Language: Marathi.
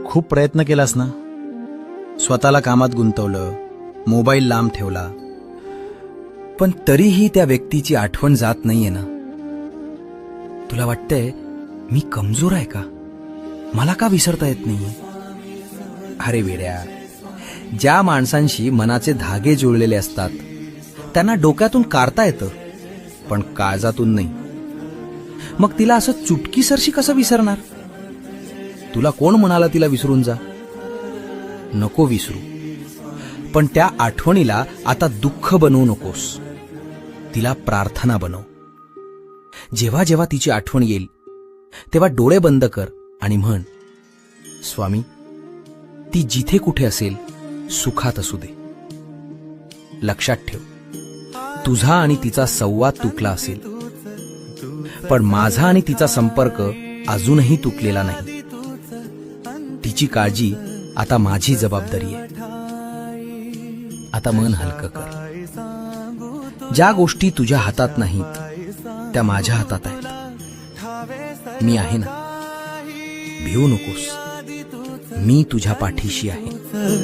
खूप प्रयत्न केलास ना, स्वतःला कामात गुंतवलं, मोबाईल लांब ठेवला, पण तरीही त्या व्यक्तीची आठवण जात नाहीये ना. तुला वाटतंय मी कमजोर आहे का? मला का विसरता येत नाहीये? अरे वेड्या, ज्या माणसांशी मनाचे धागे जुळलेले असतात त्यांना डोक्यातून काढता येतं, पण काळजातून नाही. मग तिला असं चुटकीसरशी कसं विसरणार? तुला कोण म्हणाला तिला विसरून जा? नको विसरू, पण त्या आठवणीला आता दुःख बनवू नकोस. तिला प्रार्थना बनव. जेव्हा जेव्हा तिची आठवण येईल तेव्हा डोळे बंद कर आणि म्हण, स्वामी, ती जिथे कुठे असेल सुखात असू दे. लक्षात ठेव, तुझा आणि तिचा संवाद तुटला असेल, पण माझा आणि तिचा संपर्क अजूनही तुटलेला नाही. तिची काळजी आता माझी जबाबदारी आहे. आता मन हलकं कर. ज्या गोष्टी तुझ्या हातात नाहीत त्या माझ्या हातात आहेत. मी आहे ना, भिवू नकोस. मी तुझ्या पाठीशी आहे.